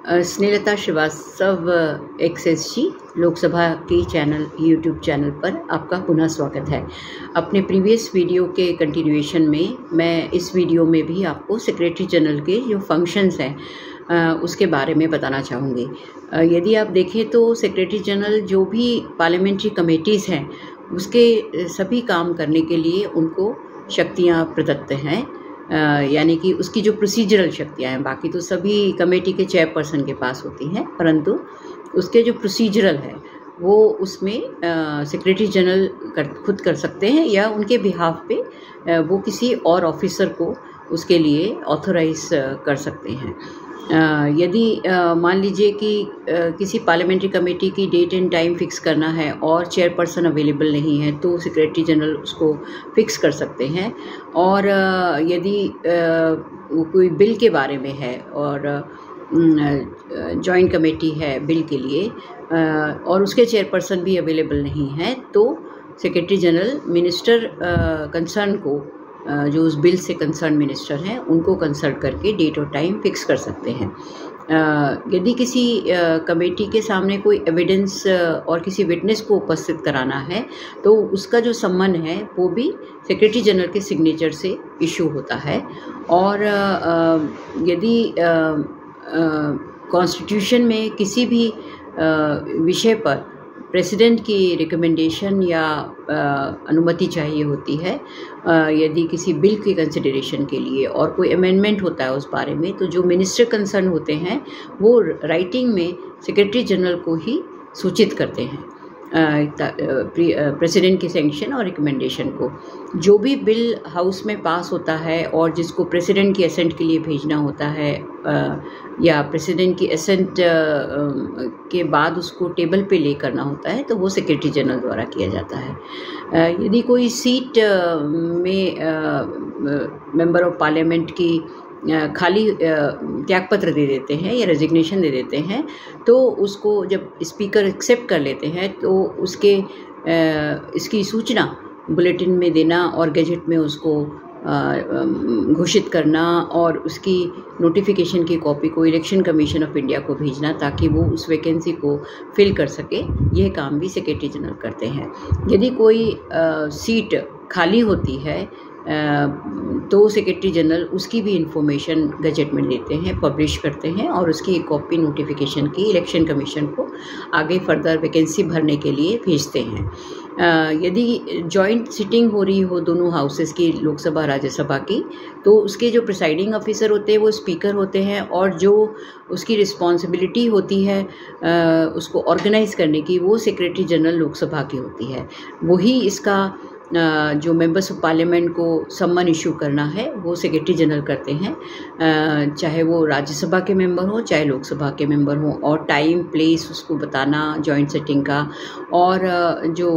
Snehlata Srivastava XSG Lok Sabha के channel YouTube channel पर आपका पुनः स्वागत है। अपने प्रीवियस वीडियो के कंटिन्यूएशन में मैं इस वीडियो में भी आपको सेक्रेटरी जनरल के जो फंक्शंस हैं उसके बारे में बताना चाहूँगी। यदि आप देखें तो सेक्रेटरी जनरल जो भी पार्लियामेंट्री कमेटीज़ हैं उसके सभी काम करने के लिए उनको शक्तियाँ प्रदत्त हैं, यानी कि उसकी जो प्रोसीजरल शक्तियाँ हैं, बाकी तो सभी कमेटी के चेयरपर्सन के पास होती हैं, परंतु उसके जो प्रोसीजरल है वो उसमें सेक्रेटरी जनरल खुद कर सकते हैं या उनके बिहाफ पे वो किसी और ऑफिसर को उसके लिए ऑथोराइज कर सकते हैं। यदि मान लीजिए कि किसी पार्लियामेंट्री कमेटी की डेट एंड टाइम फिक्स करना है और चेयरपर्सन अवेलेबल नहीं है तो सेक्रेटरी जनरल उसको फिक्स कर सकते हैं। और यदि कोई बिल के बारे में है और जॉइंट कमेटी है बिल के लिए और उसके चेयरपर्सन भी अवेलेबल नहीं है तो सेक्रेटरी जनरल मिनिस्टर कंसर्न को, जो उस बिल से कंसर्न मिनिस्टर हैं, उनको कंसल्ट करके डेट और टाइम फिक्स कर सकते हैं। यदि किसी कमेटी के सामने कोई एविडेंस और किसी विटनेस को उपस्थित कराना है तो उसका जो सम्मन है वो भी सेक्रेटरी जनरल के सिग्नेचर से इशू होता है। और यदि कॉन्स्टिट्यूशन में किसी भी विषय पर प्रेसिडेंट की रिकमेंडेशन या अनुमति चाहिए होती है, यदि किसी बिल की कंसिडरेशन के लिए और कोई अमेंडमेंट होता है उस बारे में, तो जो मिनिस्टर कंसर्न होते हैं वो राइटिंग में सेक्रेटरी जनरल को ही सूचित करते हैं प्रेसिडेंट की सैंक्शन और रिकमेंडेशन को। जो भी बिल हाउस में पास होता है और जिसको प्रेसिडेंट की असेंट के लिए भेजना होता है या प्रेसिडेंट की असेंट के बाद उसको टेबल पे ले करना होता है तो वो सेक्रेटरी जनरल द्वारा किया जाता है। यदि कोई सीट में मेंबर ऑफ पार्लियामेंट की खाली त्यागपत्र दे देते हैं या रेजिग्नेशन दे देते हैं तो उसको जब स्पीकर एक्सेप्ट कर लेते हैं तो उसके इसकी सूचना बुलेटिन में देना और गैजेट में उसको घोषित करना और उसकी नोटिफिकेशन की कॉपी को इलेक्शन कमीशन ऑफ इंडिया को भेजना ताकि वो उस वैकेंसी को फिल कर सके, यह काम भी सेक्रेटरी जनरल करते हैं। यदि कोई सीट खाली होती है तो सेक्रेटरी जनरल उसकी भी इंफॉर्मेशन गजेट में देते हैं, पब्लिश करते हैं और उसकी एक कॉपी नोटिफिकेशन की इलेक्शन कमीशन को आगे फर्दर वैकेंसी भरने के लिए भेजते हैं। यदि जॉइंट सिटिंग हो रही हो दोनों हाउसेस की, लोकसभा राज्यसभा की, तो उसके जो प्रिसाइडिंग ऑफिसर होते हैं वो स्पीकर होते हैं और जो उसकी रिस्पॉन्सिबिलिटी होती है उसको ऑर्गेनाइज करने की वो सेक्रेटरी जनरल लोकसभा की होती है। वही इसका जो मेंबर्स ऑफ पार्लियामेंट को सम्मन इशू करना है वो सेक्रेटरी जनरल करते हैं, चाहे वो राज्यसभा के मेंबर हो चाहे लोकसभा के मेंबर हो, और टाइम प्लेस उसको बताना जॉइंट सेटिंग का, और जो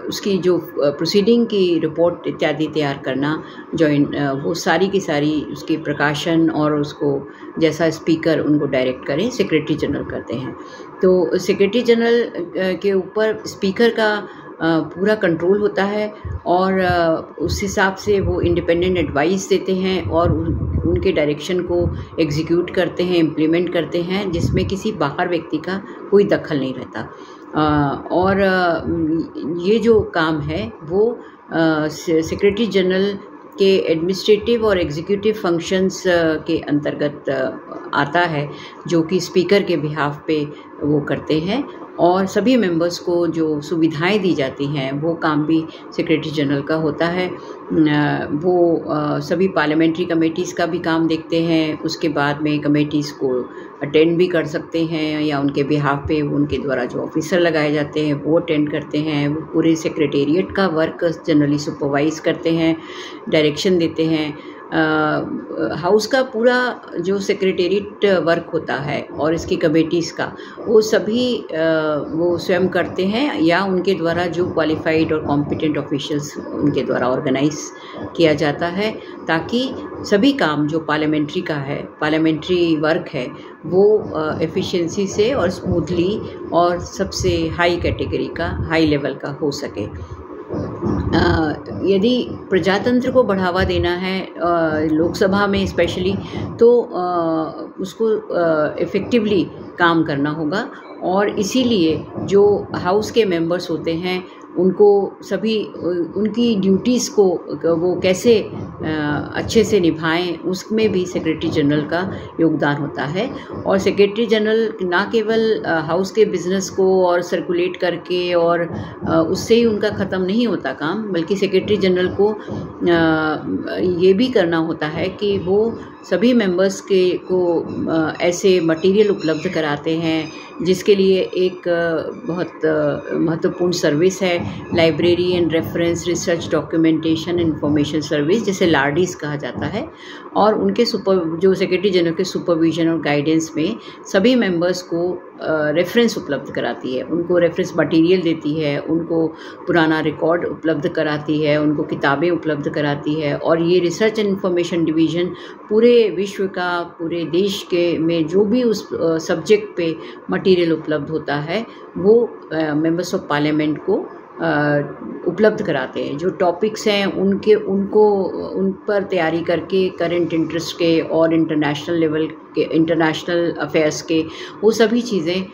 उसकी जो प्रोसीडिंग की रिपोर्ट इत्यादि तैयार करना जॉइंट, वो सारी की सारी उसकी प्रकाशन और उसको जैसा स्पीकर उनको डायरेक्ट करें सेक्रेटरी जनरल करते हैं। तो सेक्रेटरी जनरल के ऊपर स्पीकर का पूरा कंट्रोल होता है और उस हिसाब से वो इंडिपेंडेंट एडवाइस देते हैं और उनके डायरेक्शन को एग्जीक्यूट करते हैं, इम्प्लीमेंट करते हैं, जिसमें किसी बाहर व्यक्ति का कोई दखल नहीं रहता। और ये जो काम है वो सेक्रेटरी जनरल के एडमिनिस्ट्रेटिव और एग्जीक्यूटिव फंक्शंस के अंतर्गत आता है, जो कि स्पीकर के बिहाफ पे वो करते हैं। और सभी मेंबर्स को जो सुविधाएं दी जाती हैं वो काम भी सेक्रेटरी जनरल का होता है। वो सभी पार्लियामेंट्री कमेटीज़ का भी काम देखते हैं, उसके बाद में कमेटीज़ को अटेंड भी कर सकते हैं या उनके बिहाफ पे उनके द्वारा जो ऑफिसर लगाए जाते हैं वो अटेंड करते हैं। वो पूरे सेक्रेटेरिएट का वर्क जनरली सुपरवाइज करते हैं, डायरेक्शन देते हैं। हाउस का पूरा जो सेक्रेटेरिएट वर्क होता है और इसकी कमेटीज़ का वो सभी वो स्वयं करते हैं या उनके द्वारा जो क्वालिफाइड और कॉम्पिटेंट ऑफिशियल्स उनके द्वारा ऑर्गेनाइज किया जाता है, ताकि सभी काम जो पार्लियामेंट्री का है, पार्लियामेंट्री वर्क है, वो एफिशिएंसी से और स्मूथली और सबसे हाई कैटेगरी का, हाई लेवल का हो सके। यदि प्रजातंत्र को बढ़ावा देना है लोकसभा में स्पेशली, तो उसको इफ़ेक्टिवली काम करना होगा। और इसीलिए जो हाउस के मेंबर्स होते हैं उनको सभी उनकी ड्यूटीज़ को वो कैसे अच्छे से निभाएं, उसमें भी सेक्रेटरी जनरल का योगदान होता है। और सेक्रेटरी जनरल ना केवल हाउस के बिज़नेस को और सर्कुलेट करके और उससे ही उनका ख़त्म नहीं होता काम, बल्कि सेक्रेटरी जनरल को ये भी करना होता है कि वो सभी मेंबर्स को ऐसे मटेरियल उपलब्ध कराते हैं जिसके लिए एक बहुत महत्वपूर्ण सर्विस है, library and reference research documentation information service, जिसे लार्डीज कहा जाता है। और उनके जो सेक्रेटरी जनरल के सुपरविजन और गाइडेंस में सभी मेंबर्स को रेफरेंस उपलब्ध कराती है, उनको रेफरेंस मटेरियल देती है, उनको पुराना रिकॉर्ड उपलब्ध कराती है, उनको किताबें उपलब्ध कराती है। और ये रिसर्च एंड इंफॉर्मेशन डिवीज़न पूरे विश्व का, पूरे देश के में जो भी उस सब्जेक्ट पे मटेरियल उपलब्ध होता है वो मेंबर्स ऑफ पार्लियामेंट को उपलब्ध कराते हैं। जो टॉपिक्स हैं उन पर तैयारी करके करंट इंटरेस्ट के और इंटरनेशनल लेवल के, इंटरनेशनल अफेयर्स के, वो सभी चीज़ें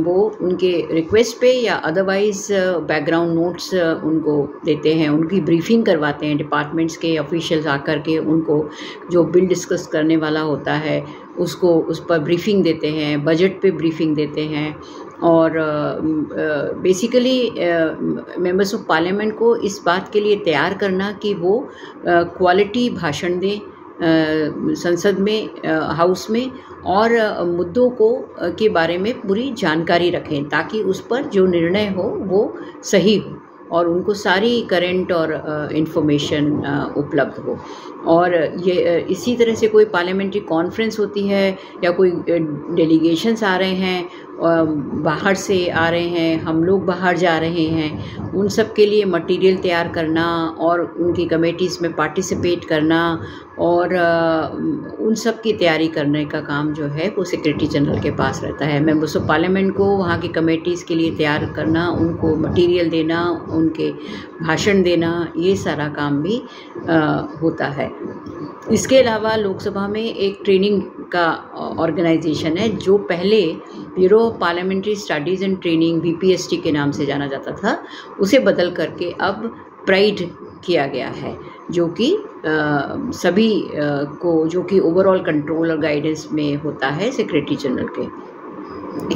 वो उनके रिक्वेस्ट पे या अदरवाइज़ बैकग्राउंड नोट्स उनको देते हैं, उनकी ब्रीफिंग करवाते हैं। डिपार्टमेंट्स के ऑफिशियल्स आकर के उनको जो बिल डिस्कस करने वाला होता है उसको उस पर ब्रीफिंग देते हैं, बजट पे ब्रीफिंग देते हैं। और बेसिकली मेंबर्स ऑफ पार्लियामेंट को इस बात के लिए तैयार करना कि वो क्वालिटी भाषण दें संसद में, हाउस में, और मुद्दों को के बारे में पूरी जानकारी रखें ताकि उस पर जो निर्णय हो वो सही हो और उनको सारी करंट और इंफॉर्मेशन उपलब्ध हो। और ये इसी तरह से कोई पार्लियामेंट्री कॉन्फ्रेंस होती है या कोई डेलीगेशंस आ रहे हैं, बाहर से आ रहे हैं, हम लोग बाहर जा रहे हैं, उन सब के लिए मटेरियल तैयार करना और उनकी कमेटीज़ में पार्टिसिपेट करना और उन सब की तैयारी करने का काम जो है वो सेक्रेटरी जनरल के पास रहता है। मेंबर्स ऑफ पार्लियामेंट को वहाँ की कमेटीज़ के लिए तैयार करना, उनको मटेरियल देना, उनके भाषण देना, ये सारा काम भी होता है। इसके अलावा लोकसभा में एक ट्रेनिंग का ऑर्गेनाइजेशन है जो पहले bureau of parliamentary studies and training BPST के नाम से जाना जाता था, उसे बदल करके अब प्राइड किया गया है, जो कि सभी को, जो कि ओवरऑल कंट्रोल और गाइडेंस में होता है सेक्रेटरी जनरल के।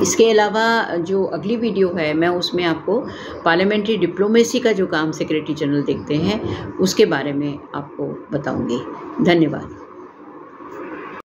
इसके अलावा जो अगली वीडियो है मैं उसमें आपको पार्लियामेंट्री डिप्लोमेसी का जो काम सेक्रेटरी जनरल देखते हैं उसके बारे में आपको बताऊंगी। धन्यवाद।